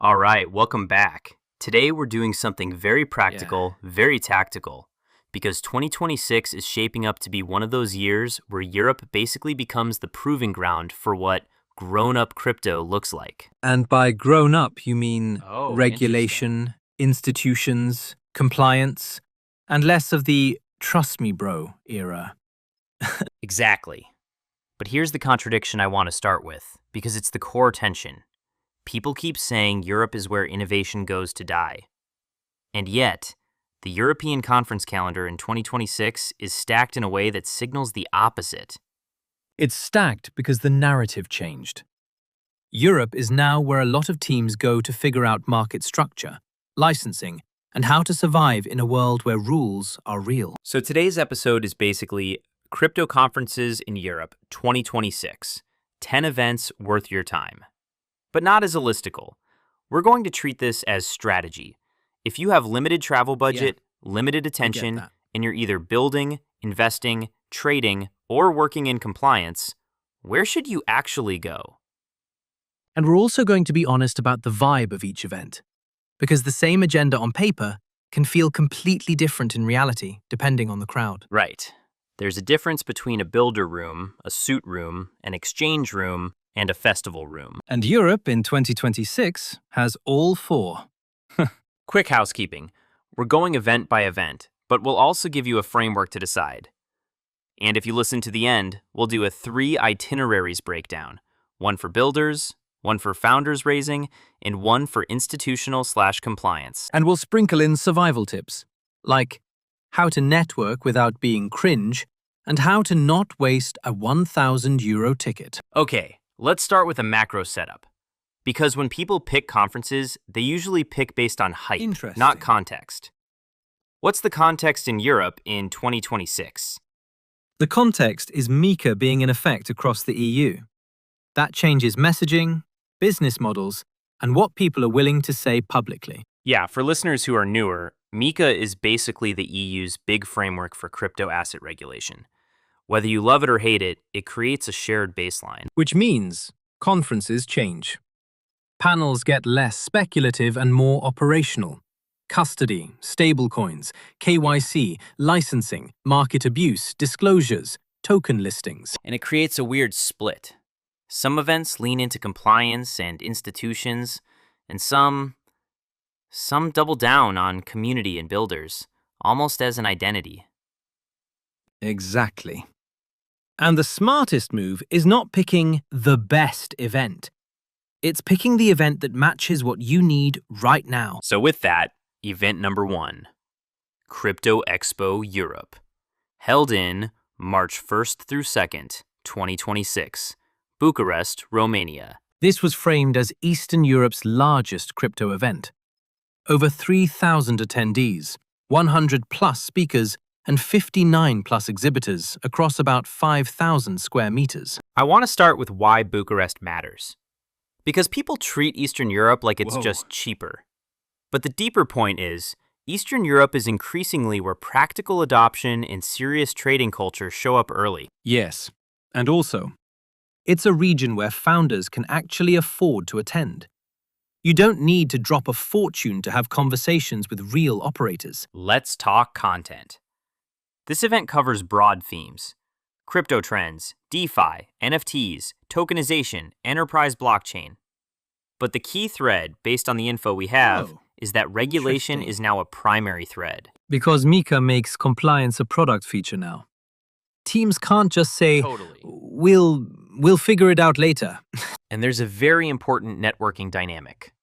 All right, welcome back. Today we're doing something very practical, very tactical, because 2026 is shaping up to be one of those years where Europe basically becomes the proving ground for what grown-up crypto looks like. And by grown up, you mean Oh, regulation, institutions, compliance, and less of the trust me, bro era. Exactly. But here's the contradiction I want to start with, because it's the core tension. People keep saying Europe is where innovation goes to die. And yet, the European conference calendar in 2026 is stacked in a way that signals the opposite. It's stacked because the narrative changed. Europe is now where a lot of teams go to figure out market structure, licensing, and how to survive in a world where rules are real. So today's episode is basically Crypto Conferences in Europe 2026, 10 events worth your time. But not as a listicle. We're going to treat this as strategy. If you have limited travel budget, limited attention, and you're either building, investing, trading, or working in compliance, where should you actually go? And we're also going to be honest about the vibe of each event, because the same agenda on paper can feel completely different in reality, depending on the crowd. Right. There's a difference between a builder room, a suit room, an exchange room, and a festival room. And Europe in 2026 has all four. Quick housekeeping. We're going event by event, but we'll also give you a framework to decide. And if you listen to the end, we'll do a 3 itineraries breakdown. One for builders, one for founders raising, and one for institutional/compliance. And we'll sprinkle in survival tips, like how to network without being cringe, and how to not waste a €1,000 ticket. Okay, let's start with a macro setup. Because when people pick conferences, they usually pick based on hype, not context. What's the context in Europe in 2026? The context is MiCA being in effect across the EU. That changes messaging, business models, and what people are willing to say publicly. Yeah, for listeners who are newer, MiCA is basically the EU's big framework for crypto asset regulation. Whether you love it or hate it, it creates a shared baseline. Which means conferences change. Panels get less speculative and more operational. Custody, stablecoins, KYC, licensing, market abuse, disclosures, token listings. And it creates a weird split. Some events lean into compliance and institutions, and some double down on community and builders, almost as an identity. Exactly. And the smartest move is not picking the best event. It's picking the event that matches what you need right now. So with that, event number 1, Crypto Expo Europe, held in March 1st through 2nd, 2026, Bucharest, Romania. This was framed as Eastern Europe's largest crypto event. Over 3,000 attendees, 100 plus speakers, and 59 plus exhibitors across about 5,000 square meters. I want to start with why Bucharest matters. Because people treat Eastern Europe like it's just cheaper. But the deeper point is, Eastern Europe is increasingly where practical adoption and serious trading culture show up early. Yes, and also, it's a region where founders can actually afford to attend. You don't need to drop a fortune to have conversations with real operators. Let's talk content. This event covers broad themes: crypto trends, DeFi, NFTs, tokenization, enterprise blockchain. But the key thread, based on the info we have, is that regulation is now a primary thread. Because MiCA makes compliance a product feature now. Teams can't just say, we'll figure it out later. And there's a very important networking dynamic.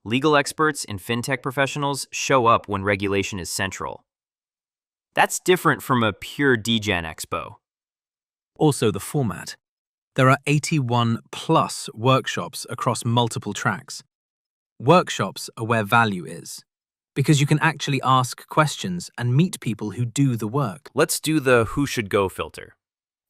Legal experts and fintech professionals show up when regulation is central. That's different from a pure DGen expo. Also the format. There are 81 plus workshops across multiple tracks. Workshops are where value is, because you can actually ask questions and meet people who do the work. Let's do the who should go filter.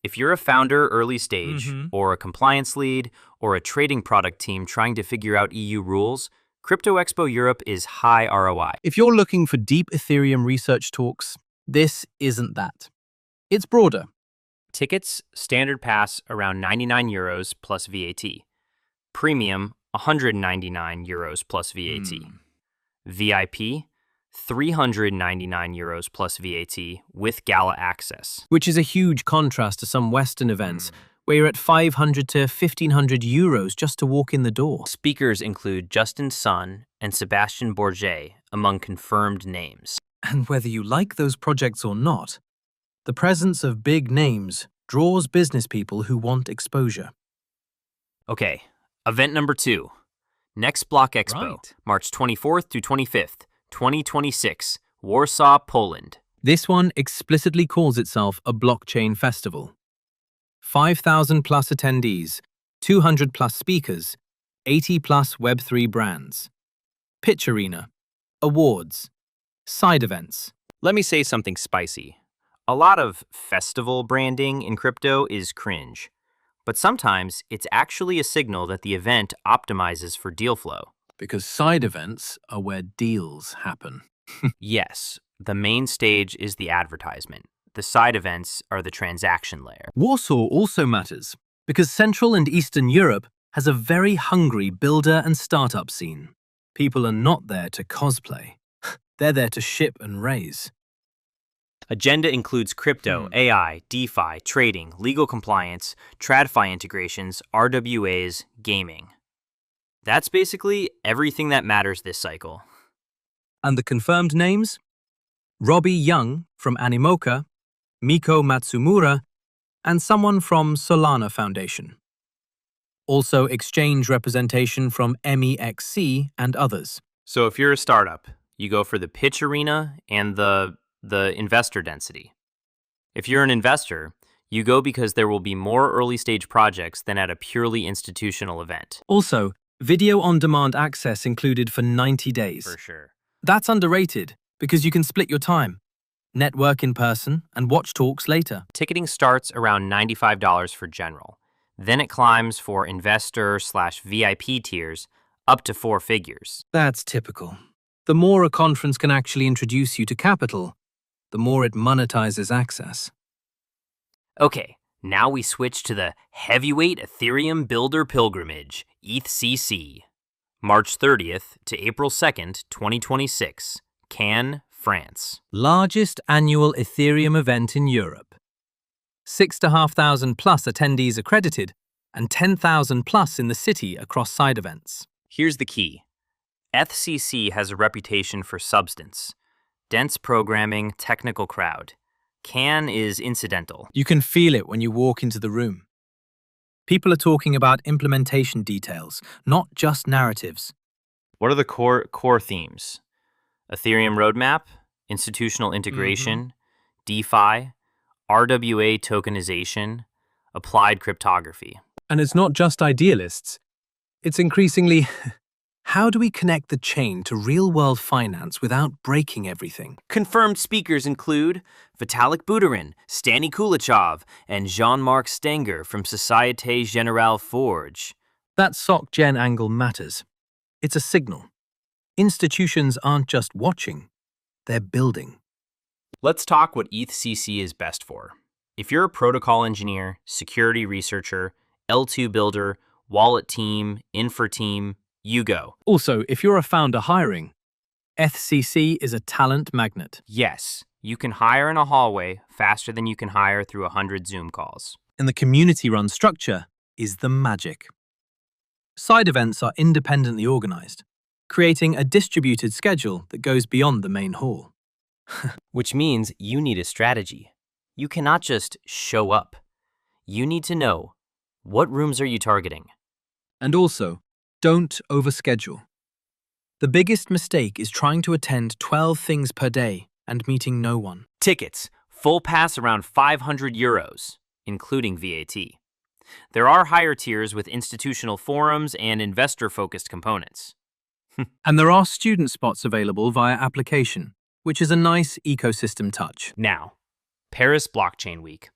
If you're a founder early stage, or a compliance lead, or a trading product team trying to figure out EU rules, Crypto Expo Europe is high ROI. If you're looking for deep Ethereum research talks, this isn't that. It's broader. Tickets, standard pass around €99 plus VAT. Premium, €199 plus VAT. VIP, €399 plus VAT with gala access. Which is a huge contrast to some Western events where you're at 500 to 1,500 euros just to walk in the door. Speakers include Justin Sun and Sebastian Bourget among confirmed names. And whether you like those projects or not, the presence of big names draws business people who want exposure. Okay, event number 2. Next Block Expo, Right. March 24th through 25th, 2026, Warsaw, Poland. This one explicitly calls itself a blockchain festival. 5,000 plus attendees, 200 plus speakers, 80 plus Web3 brands. Pitch arena, awards, side events. Let me say something spicy. A lot of festival branding in crypto is cringe, but sometimes it's actually a signal that the event optimizes for deal flow. Because side events are where deals happen. Yes, the main stage is the advertisement. The side events are the transaction layer. Warsaw also matters because Central and Eastern Europe has a very hungry builder and startup scene. People are not there to cosplay. They're there to ship and raise. Agenda includes crypto, AI, DeFi, trading, legal compliance, TradFi integrations, RWAs, gaming. That's basically everything that matters this cycle. And the confirmed names? Robbie Young from Animoca, Miko Matsumura, and someone from Solana Foundation. Also exchange representation from MEXC and others. So if you're a startup, you go for the pitch arena and the investor density. If you're an investor, you go because there will be more early-stage projects than at a purely institutional event. Also, video on-demand access included for 90 days. For sure. That's underrated because you can split your time, network in person, and watch talks later. Ticketing starts around $95 for general. Then it climbs for investor/VIP tiers up to 4 figures. That's typical. The more a conference can actually introduce you to capital, the more it monetizes access. Okay, now we switch to the heavyweight Ethereum builder pilgrimage, ETHCC. March 30th to April 2nd, 2026, Cannes, France. Largest annual Ethereum event in Europe. 6,500 plus attendees accredited and 10,000 plus in the city across side events. Here's the key. ETHCC has a reputation for substance. Dense programming, technical crowd. Cannes is incidental. You can feel it when you walk into the room. People are talking about implementation details, not just narratives. What are the core themes? Ethereum roadmap, institutional integration, DeFi, RWA tokenization, applied cryptography. And it's not just idealists. It's increasingly, how do we connect the chain to real-world finance without breaking everything? Confirmed speakers include Vitalik Buterin, Stani Kulachov, and Jean-Marc Stenger from Société Générale Forge. That SOC Gen angle matters. It's a signal. Institutions aren't just watching, they're building. Let's talk what ETHCC is best for. If you're a protocol engineer, security researcher, L2 builder, wallet team, infra team, you go. Also, if you're a founder hiring, ETHCC is a talent magnet. Yes, you can hire in a hallway faster than you can hire through 100 Zoom calls. And the community-run structure is the magic. Side events are independently organized, creating a distributed schedule that goes beyond the main hall. Which means you need a strategy. You cannot just show up. You need to know, what rooms are you targeting? And also, don't overschedule. The biggest mistake is trying to attend 12 things per day and meeting no one. Tickets, full pass around €500, including VAT. There are higher tiers with institutional forums and investor-focused components. And there are student spots available via application, which is a nice ecosystem touch. Now, Paris Blockchain Week,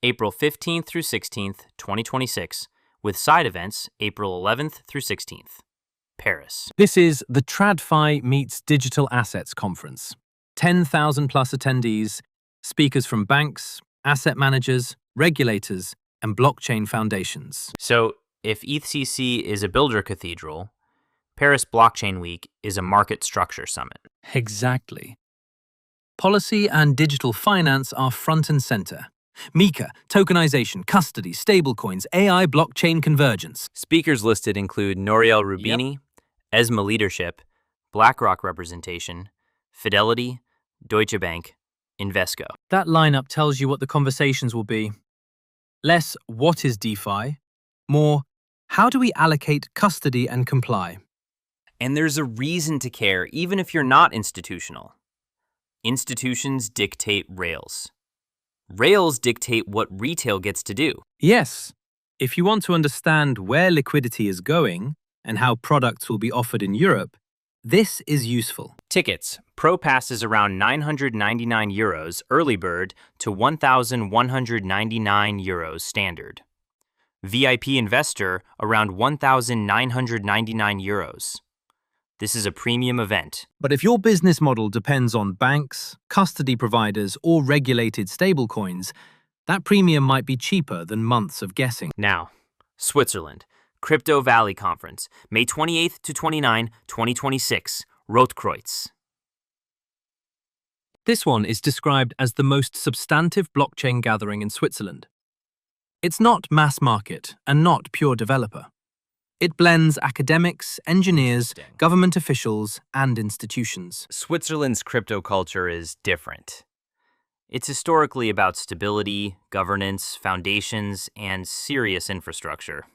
April 15th through 16th, 2026, with side events April 11th through 16th. Paris. This is the TradFi meets Digital Assets Conference. 10,000 plus attendees, speakers from banks, asset managers, regulators, and blockchain foundations. So, if ETHCC is a builder cathedral, Paris Blockchain Week is a market structure summit. Exactly. Policy and digital finance are front and center. MiCA, tokenization, custody, stablecoins, AI, blockchain convergence. Speakers listed include Nouriel Roubini, ESMA Leadership, BlackRock Representation, Fidelity, Deutsche Bank, Invesco. That lineup tells you what the conversations will be. Less, what is DeFi? More, how do we allocate custody and comply? And there's a reason to care, even if you're not institutional. Institutions dictate rails. Rails dictate what retail gets to do. Yes. If you want to understand where liquidity is going and how products will be offered in Europe, this is useful. Tickets. Pro Pass is around €999, early bird, to €1,199 standard. VIP Investor around €1,999. This is a premium event. But if your business model depends on banks, custody providers, or regulated stablecoins, that premium might be cheaper than months of guessing. Now, Switzerland, Crypto Valley Conference, May 28th to 29, 2026, Rotkreuz. This one is described as the most substantive blockchain gathering in Switzerland. It's not mass market and not pure developer. It blends academics, engineers, government officials, and institutions. Switzerland's crypto culture is different. It's historically about stability, governance, foundations, and serious infrastructure.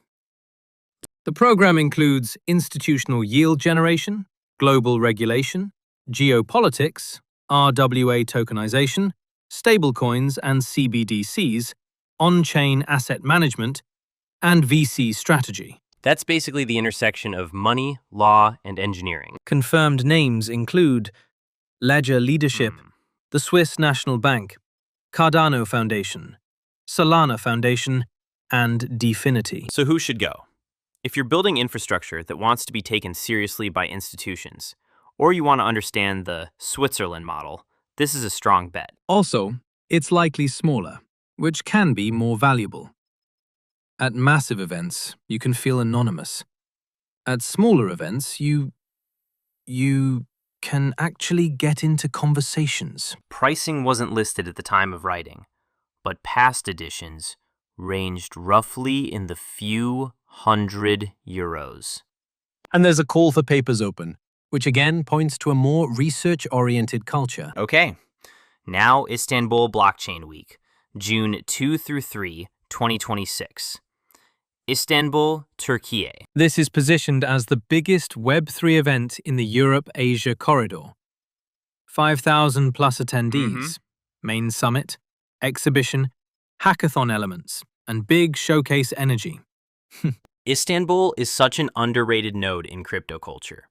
The program includes institutional yield generation, global regulation, geopolitics, RWA tokenization, stablecoins and CBDCs, on-chain asset management, and VC strategy. That's basically the intersection of money, law, and engineering. Confirmed names include Ledger Leadership, the Swiss National Bank, Cardano Foundation, Solana Foundation, and Dfinity. So who should go? If you're building infrastructure that wants to be taken seriously by institutions, or you want to understand the Switzerland model, this is a strong bet. Also, it's likely smaller, which can be more valuable. At massive events, you can feel anonymous. At smaller events, you can actually get into conversations. Pricing wasn't listed at the time of writing, but past editions ranged roughly in the few €100. And there's a call for papers open, which again points to a more research-oriented culture. Okay, now Istanbul Blockchain Week, June 2 through 3, 2026. Istanbul, Turkey. This is positioned as the biggest Web3 event in the Europe-Asia corridor. 5,000 plus attendees, main summit, exhibition, hackathon elements, and big showcase energy. Istanbul is such an underrated node in crypto culture.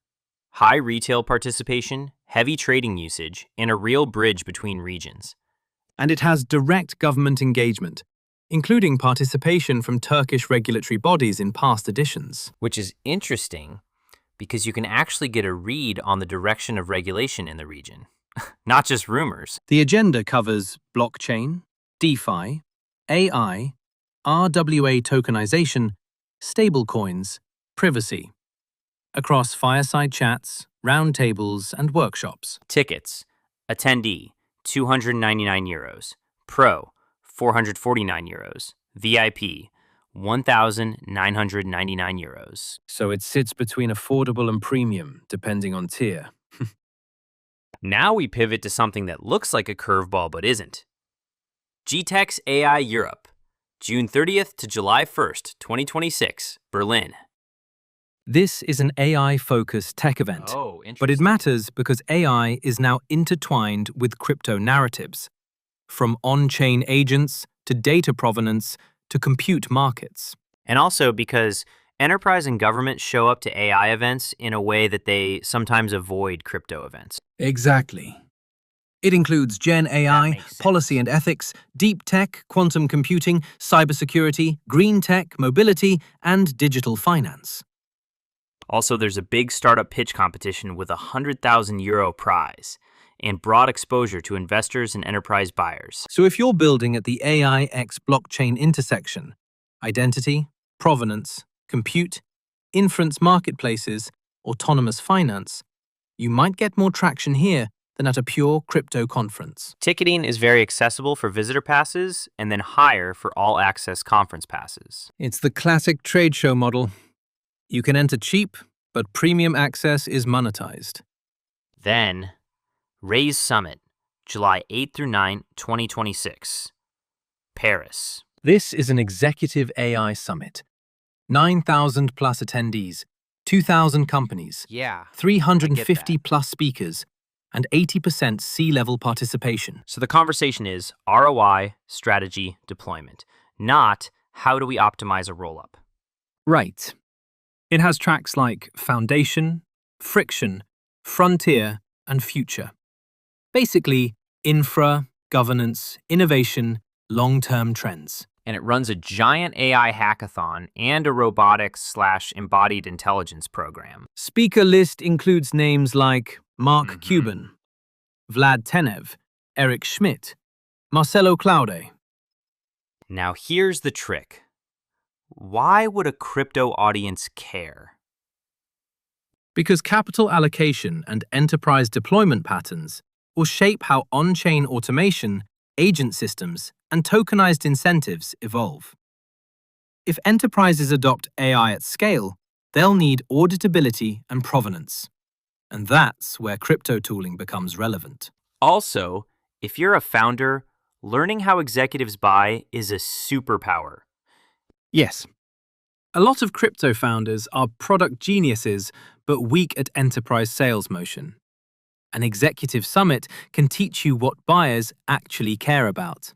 High retail participation, heavy trading usage, and a real bridge between regions. And it has direct government engagement, including participation from Turkish regulatory bodies in past editions. Which is interesting because you can actually get a read on the direction of regulation in the region, not just rumors. The agenda covers blockchain, DeFi, AI, RWA tokenization, stablecoins, privacy, across fireside chats, roundtables, and workshops. Tickets. Attendee, €299. Pro, €449. VIP, €1,999. So it sits between affordable and premium, depending on tier. Now we pivot to something that looks like a curveball but isn't. GTEX AI Europe, June 30th to July 1st, 2026, Berlin. This is an AI-focused tech event, but it matters because AI is now intertwined with crypto narratives, from on-chain agents to data provenance to compute markets. And also because enterprise and government show up to AI events in a way that they sometimes avoid crypto events. Exactly. It includes Gen AI, policy and ethics, deep tech, quantum computing, cybersecurity, green tech, mobility, and digital finance. Also, there's a big startup pitch competition with a €100,000 prize and broad exposure to investors and enterprise buyers. So if you're building at the AI x blockchain intersection, identity, provenance, compute, inference marketplaces, autonomous finance, you might get more traction here than at a pure crypto conference. Ticketing is very accessible for visitor passes and then higher for all-access conference passes. It's the classic trade show model. You can enter cheap, but premium access is monetized. Then, Raise Summit, July 8 through 9, 2026. Paris. This is an executive AI summit. 9,000 plus attendees, 2,000 companies, Yeah. 350 plus speakers, and 80% C-level participation. So the conversation is ROI, strategy, deployment, not how do we optimize a rollup. Right. It has tracks like Foundation, Friction, Frontier, and Future. Basically, infra, governance, innovation, long-term trends. And it runs a giant AI hackathon and a robotics/embodied intelligence program. Speaker list includes names like Mark Cuban, Vlad Tenev, Eric Schmidt, Marcelo Claude. Now here's the trick. Why would a crypto audience care? Because capital allocation and enterprise deployment patterns will shape how on-chain automation, agent systems, and tokenized incentives evolve. If enterprises adopt AI at scale, they'll need auditability and provenance. And that's where crypto tooling becomes relevant. Also, if you're a founder, learning how executives buy is a superpower. Yes. A lot of crypto founders are product geniuses, but weak at enterprise sales motion. An executive summit can teach you what buyers actually care about.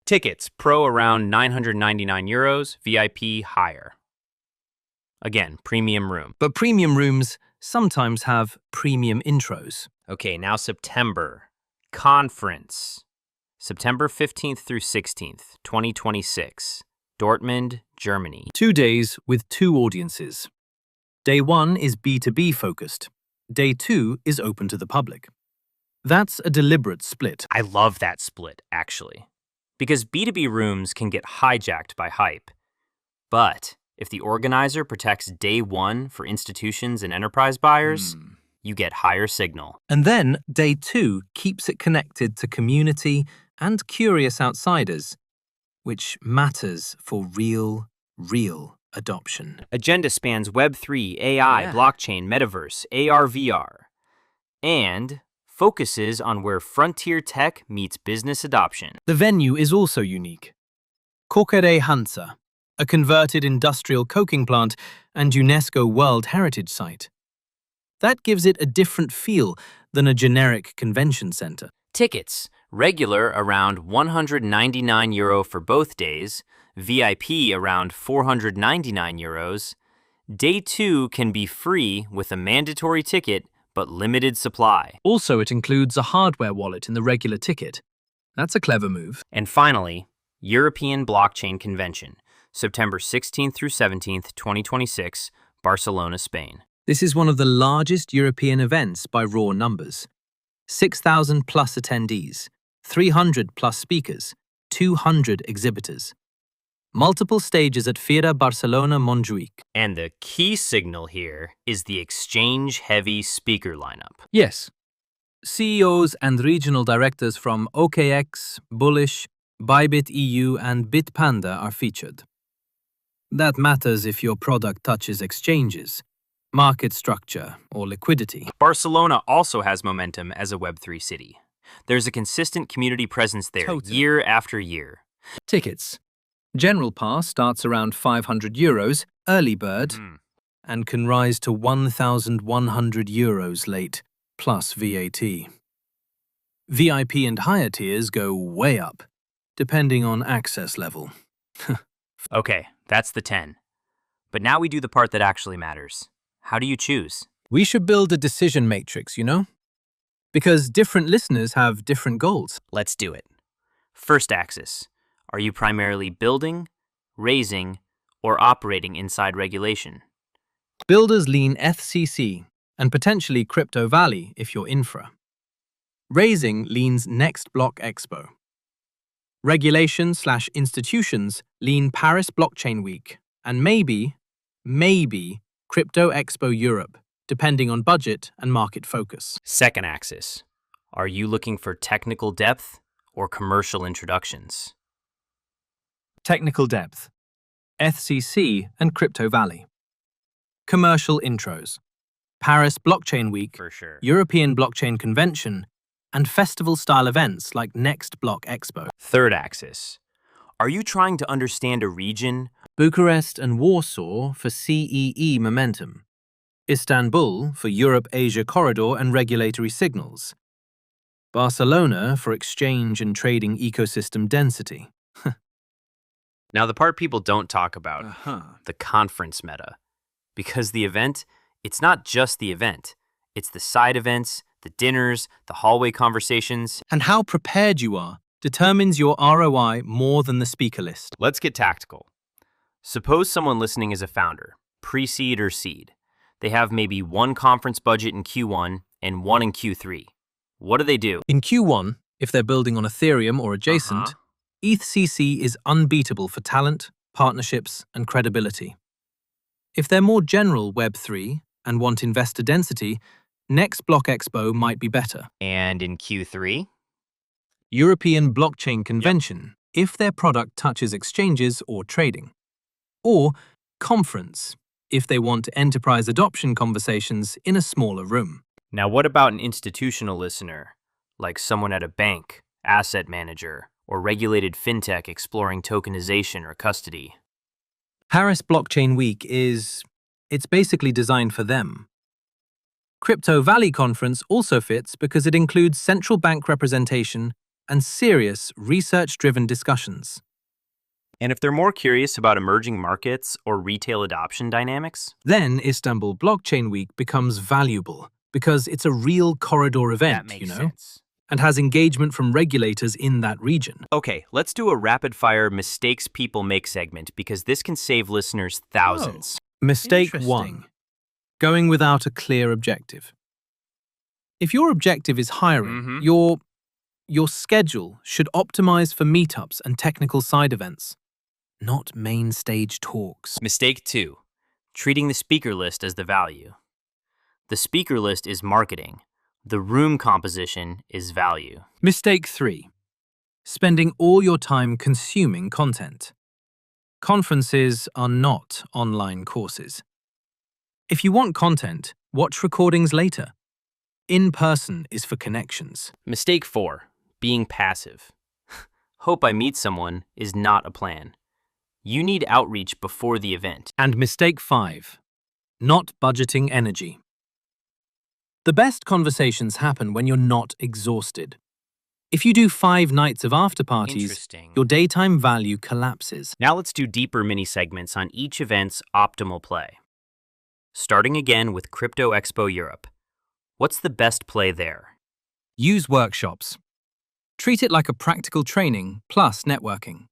Tickets, Pro around €999, VIP higher. Again, premium room. But premium rooms sometimes have premium intros. Okay, now September. Conference. September 15th through 16th, 2026. Dortmund, Germany. 2 days with 2 audiences. Day 1 is B2B focused. Day 2 is open to the public. That's a deliberate split. I love that split, actually. Because B2B rooms can get hijacked by hype. But if the organizer protects day 1 for institutions and enterprise buyers, you get higher signal. And then day 2 keeps it connected to community and curious outsiders, which matters for real adoption. Agenda spans Web3, AI, blockchain, metaverse, AR, VR, and focuses on where frontier tech meets business adoption. The venue is also unique. Kokere Hansa, a converted industrial coking plant and UNESCO World Heritage Site. That gives it a different feel than a generic convention center. Tickets, regular around €199 for both days, VIP around €499. Day 2 can be free with a mandatory ticket but limited supply. Also, it includes a hardware wallet in the regular ticket. That's a clever move. And finally, European Blockchain Convention, September 16th through 17th, 2026, Barcelona, Spain. This is one of the largest European events by raw numbers. 6,000 plus attendees, 300 plus speakers, 200 exhibitors. Multiple stages at Fira Barcelona Montjuic. And the key signal here is the exchange-heavy speaker lineup. Yes. CEOs and regional directors from OKX, Bullish, Bybit EU, and Bitpanda are featured. That matters if your product touches exchanges, market structure, or liquidity. Barcelona also has momentum as a Web3 city. There's a consistent community presence there year after year. Tickets. General Pass starts around €500, early bird, and can rise to €1,100 late, plus VAT. VIP and higher tiers go way up, depending on access level. Okay, that's the 10. But now we do the part that actually matters. How do you choose? We should build a decision matrix, Because different listeners have different goals. Let's do it. First axis. Are you primarily building, raising, or operating inside regulation? Builders lean FCC and potentially Crypto Valley if you're infra. Raising leans Next Block Expo. Regulation/institutions lean Paris Blockchain Week and maybe Crypto Expo Europe, depending on budget and market focus. Second axis. Are you looking for technical depth or commercial introductions? Technical depth, ETHCC and Crypto Valley. Commercial intros, Paris Blockchain Week, For sure. European Blockchain Convention, and festival-style events like Next Block Expo. Third axis. Are you trying to understand a region? Bucharest and Warsaw for CEE momentum. Istanbul for Europe-Asia corridor and regulatory signals. Barcelona for exchange and trading ecosystem density. Now, the part people don't talk about, the conference meta. Because the event, it's not just the event. It's the side events, the dinners, the hallway conversations. And how prepared you are determines your ROI more than the speaker list. Let's get tactical. Suppose someone listening is a founder, pre-seed or seed. They have maybe one conference budget in Q1 and one in Q3. What do? In Q1, if they're building on Ethereum or adjacent, ETHCC is unbeatable for talent, partnerships, and credibility. If they're more general Web3 and want investor density, Next Block Expo might be better. And in Q3? European Blockchain Convention, if their product touches exchanges or trading. Or conference, if they want enterprise adoption conversations in a smaller room. Now, what about an institutional listener, like someone at a bank, asset manager, or regulated fintech exploring tokenization or custody? Paris Blockchain Week it's basically designed for them. Crypto Valley Conference also fits because it includes central bank representation and serious research-driven discussions. And if they're more curious about emerging markets or retail adoption dynamics? Then Istanbul Blockchain Week becomes valuable because it's a real corridor event, That makes sense. and has engagement from regulators in that region. Okay, let's do a rapid-fire mistakes people make segment because this can save listeners thousands. Mistake Interesting. 1. Going without a clear objective. If your objective is hiring, your schedule should optimize for meetups and technical side events, not main stage talks. Mistake 2. Treating the speaker list as the value. The speaker list is marketing. The room composition is value. Mistake 3. Spending all your time consuming content. Conferences are not online courses. If you want content, watch recordings later. In-person is for connections. Mistake 4. Being passive. Hope I meet someone is not a plan. You need outreach before the event. And mistake 5. Not budgeting energy. The best conversations happen when you're not exhausted. If you do 5 nights of after parties, Interesting. your daytime value collapses. Now let's do deeper mini-segments on each event's optimal play. Starting again with Crypto Expo Europe. What's the best play there? Use workshops. Treat it like a practical training plus networking.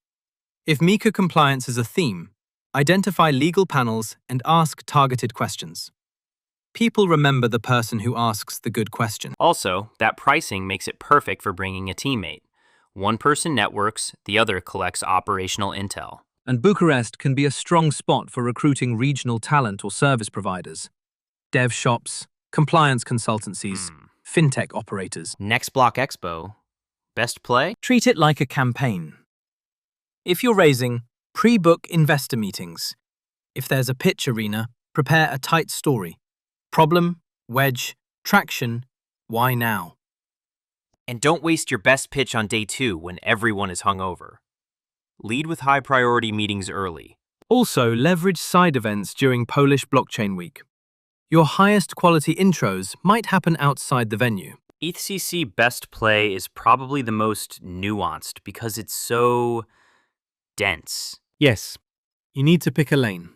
If MiCA compliance is a theme, identify legal panels and ask targeted questions. People remember the person who asks the good question. Also, that pricing makes it perfect for bringing a teammate. One person networks, the other collects operational intel. And Bucharest can be a strong spot for recruiting regional talent or service providers. Dev shops, compliance consultancies, fintech operators. Next Block Expo. Best play? Treat it like a campaign. If you're raising, pre-book investor meetings. If there's a pitch arena, prepare a tight story. Problem, wedge, traction, why now? And don't waste your best pitch on day 2 when everyone is hungover. Lead with high-priority meetings early. Also, leverage side events during Polish Blockchain Week. Your highest quality intros might happen outside the venue. ETHCC best play is probably the most nuanced because it's so dense. Yes, you need to pick a lane.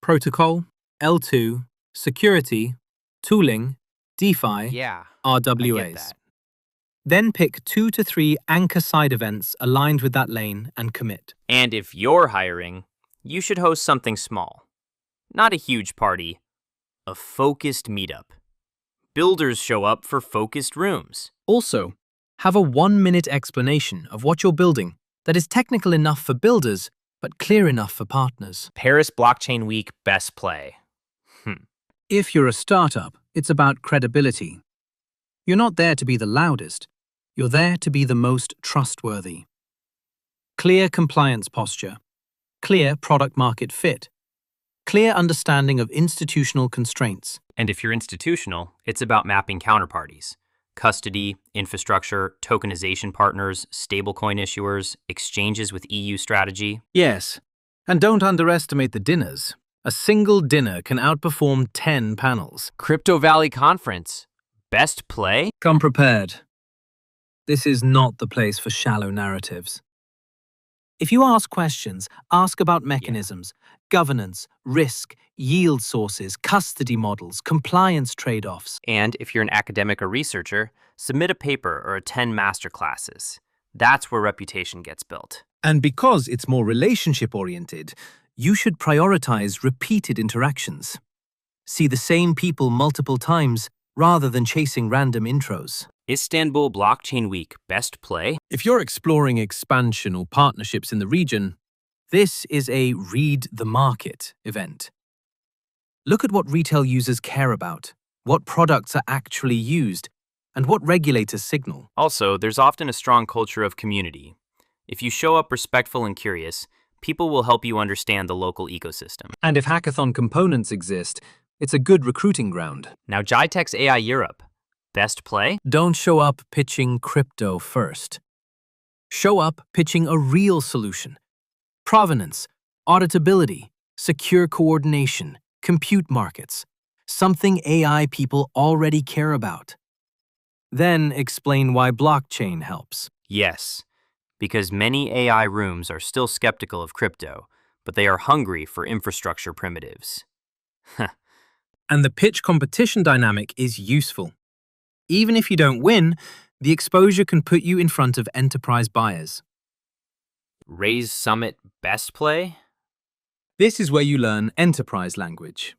Protocol, L2, security, tooling, DeFi, Yeah, RWAs. Then pick 2 to 3 anchor side events aligned with that lane and commit. And if you're hiring, you should host something small. Not a huge party, a focused meetup. Builders show up for focused rooms. Also, have a 1-minute explanation of what you're building that is technical enough for builders but clear enough for partners. Paris Blockchain Week Best Play. If you're a startup, it's about credibility. You're not there to be the loudest. You're there to be the most trustworthy. Clear compliance posture. Clear product market fit. Clear understanding of institutional constraints. And if you're institutional, it's about mapping counterparties. Custody, infrastructure, tokenization partners, stablecoin issuers, exchanges with EU strategy. Yes, and don't underestimate the dinners. A single dinner can outperform 10 panels. Crypto Valley Conference. Best Play? Come prepared. This is not the place for shallow narratives. If you ask questions, ask about mechanisms, governance, risk, yield sources, custody models, compliance trade-offs. And if you're an academic or researcher, submit a paper or attend masterclasses. That's where reputation gets built. And because it's more relationship-oriented, you should prioritize repeated interactions. See the same people multiple times rather than chasing random intros. Istanbul Blockchain Week Best Play? If you're exploring expansion or partnerships in the region, this is a read the market event. Look at what retail users care about, what products are actually used, and what regulators signal. Also, there's often a strong culture of community. If you show up respectful and curious, people will help you understand the local ecosystem. And if hackathon components exist, it's a good recruiting ground. Now, GITEX AI Europe. Best Play? Don't show up pitching crypto first. Show up pitching a real solution. Provenance, auditability, secure coordination, compute markets, something AI people already care about. Then explain why blockchain helps. Yes, because many AI rooms are still skeptical of crypto, but they are hungry for infrastructure primitives. And the pitch competition dynamic is useful. Even if you don't win, the exposure can put you in front of enterprise buyers. Raise Summit Best Play? This is where you learn enterprise language.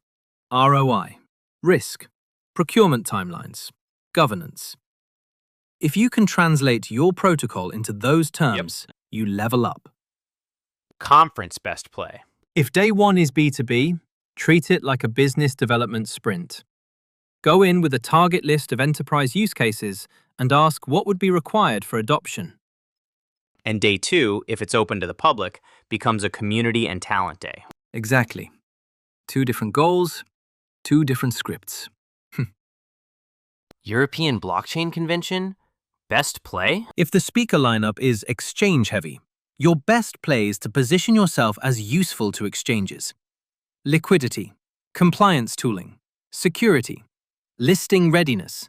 ROI, risk, procurement timelines, governance. If you can translate your protocol into those terms, you level up. Conference Best Play? If day one is B2B, treat it like a business development sprint. Go in with a target list of enterprise use cases and ask what would be required for adoption. And day two, if it's open to the public, becomes a community and talent day. Exactly. 2 different goals, 2 different scripts. European Blockchain Convention? Best Play? If the speaker lineup is exchange-heavy, your best play is to position yourself as useful to exchanges. Liquidity, compliance tooling, security, listing readiness,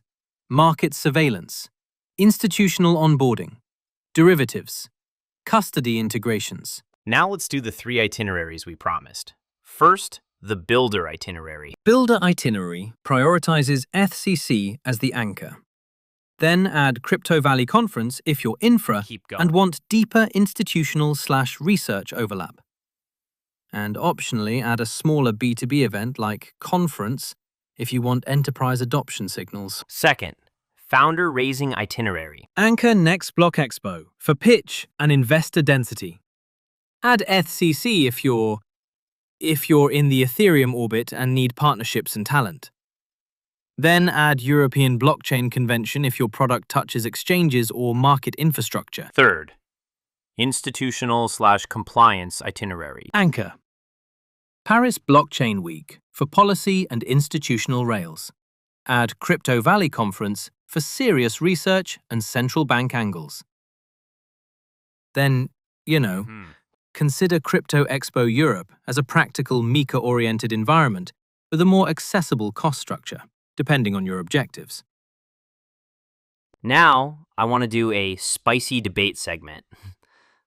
market surveillance, institutional onboarding, derivatives, custody integrations. Now let's do the 3 itineraries we promised. First, the Builder itinerary. Builder itinerary prioritizes FCC as the anchor. Then add Crypto Valley Conference if you're infra Keep going. and want deeper institutional/research overlap. And optionally add a smaller B2B event like Conference if you want enterprise adoption signals. Second, Founder Raising Itinerary. Anchor Next Block Expo for pitch and investor density. Add FCC if you're in the Ethereum orbit and need partnerships and talent. Then add European Blockchain Convention if your product touches exchanges or market infrastructure. Third, Institutional/Compliance Itinerary. Anchor Paris Blockchain Week for policy and institutional rails. Add Crypto Valley Conference for serious research and central bank angles. Then, consider Crypto Expo Europe as a practical Mika-oriented environment with a more accessible cost structure, depending on your objectives. Now, I want to do a spicy debate segment.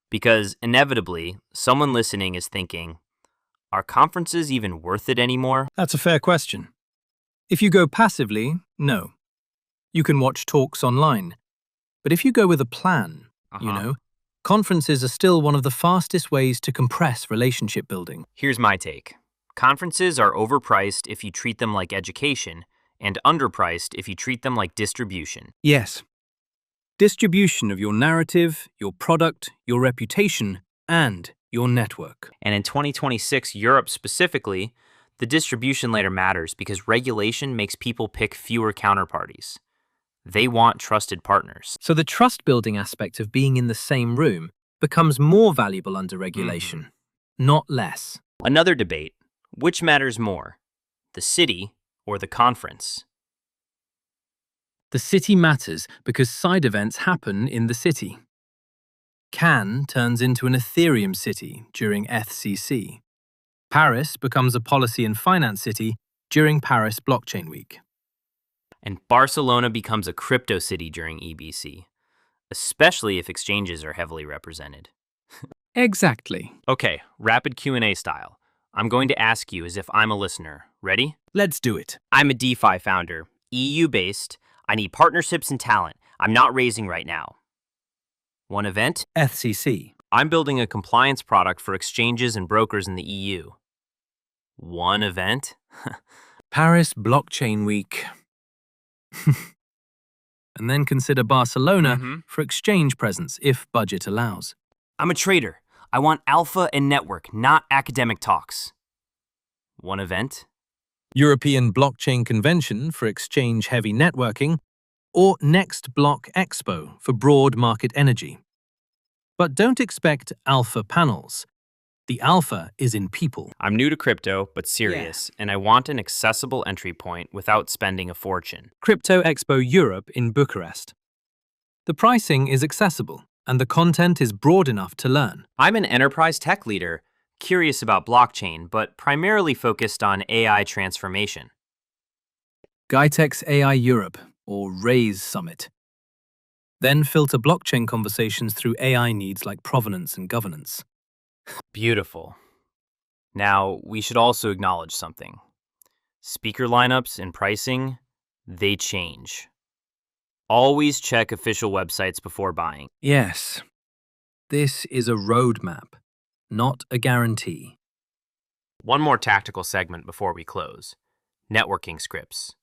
Because inevitably, someone listening is thinking, are conferences even worth it anymore? That's a fair question. If you go passively, no. You can watch talks online. But if you go with a plan, conferences are still one of the fastest ways to compress relationship building. Here's my take. Conferences are overpriced if you treat them like education, and underpriced if you treat them like distribution. Yes. Distribution of your narrative, your product, your reputation, and your network. And in 2026 Europe specifically, the distribution layer matters because regulation makes people pick fewer counterparties. They want trusted partners. So the trust-building aspect of being in the same room becomes more valuable under regulation, not less. Another debate, which matters more, the city or the conference? The city matters because side events happen in the city. Cannes turns into an Ethereum city during ETHCC. Paris becomes a policy and finance city during Paris Blockchain Week. And Barcelona becomes a crypto city during EBC, especially if exchanges are heavily represented. Exactly. Okay, rapid Q&A style. I'm going to ask you as if I'm a listener. Ready? Let's do it. I'm a DeFi founder, EU-based. I need partnerships and talent. I'm not raising right now. One event? ETHCC. I'm building a compliance product for exchanges and brokers in the EU. One event? Paris Blockchain Week. And then consider Barcelona for exchange presence if budget allows. I'm a trader. I want alpha and network, not academic talks. One event? European Blockchain Convention for exchange-heavy networking, or Next Block Expo for broad market energy. But don't expect alpha panels. The alpha is in people. I'm new to crypto, but serious, and I want an accessible entry point without spending a fortune. Crypto Expo Europe in Bucharest. The pricing is accessible, and the content is broad enough to learn. I'm an enterprise tech leader, curious about blockchain, but primarily focused on AI transformation. GITEX AI Europe, or RAISE Summit. Then filter blockchain conversations through AI needs like provenance and governance. Beautiful. Now, we should also acknowledge something. Speaker lineups and pricing, they change. Always check official websites before buying. Yes, this is a roadmap, not a guarantee. One more tactical segment before we close. Networking scripts.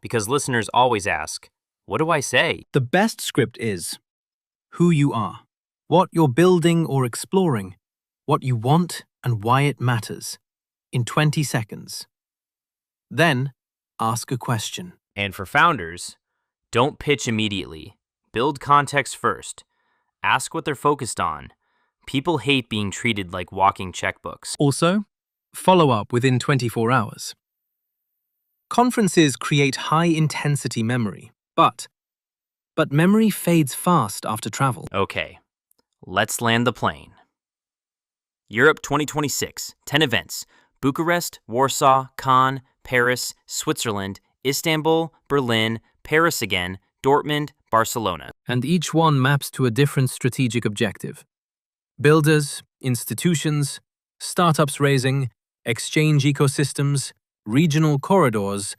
Because listeners always ask, what do I say? The best script is who you are, what you're building or exploring, what you want and why it matters, in 20 seconds. Then, ask a question. And for founders, don't pitch immediately. Build context first. Ask what they're focused on. People hate being treated like walking checkbooks. Also, follow up within 24 hours. Conferences create high-intensity memory, but memory fades fast after travel. Okay, let's land the plane. Europe 2026, 10 events. Bucharest, Warsaw, Cannes, Paris, Switzerland, Istanbul, Berlin, Paris again, Dortmund, Barcelona. And each one maps to a different strategic objective. Builders, institutions, startups raising, exchange ecosystems, regional corridors,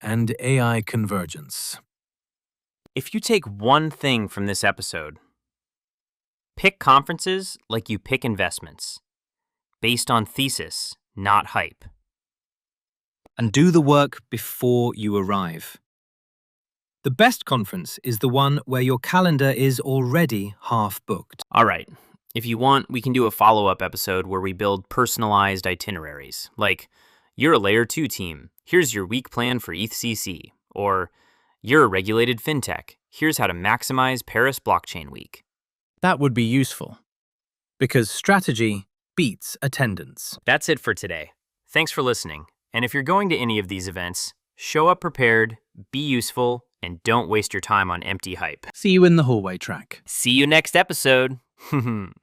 and AI convergence. If you take one thing from this episode, pick conferences like you pick investments, based on thesis, not hype. And do the work before you arrive. The best conference is the one where your calendar is already half booked. All right, if you want, we can do a follow-up episode where we build personalized itineraries, like, you're a Layer 2 team, here's your week plan for ETHCC, or you're a regulated fintech, here's how to maximize Paris Blockchain Week. That would be useful, because strategy beats attendance. That's it for today. Thanks for listening, and if you're going to any of these events, show up prepared, be useful, and don't waste your time on empty hype. See you in the hallway track. See you next episode.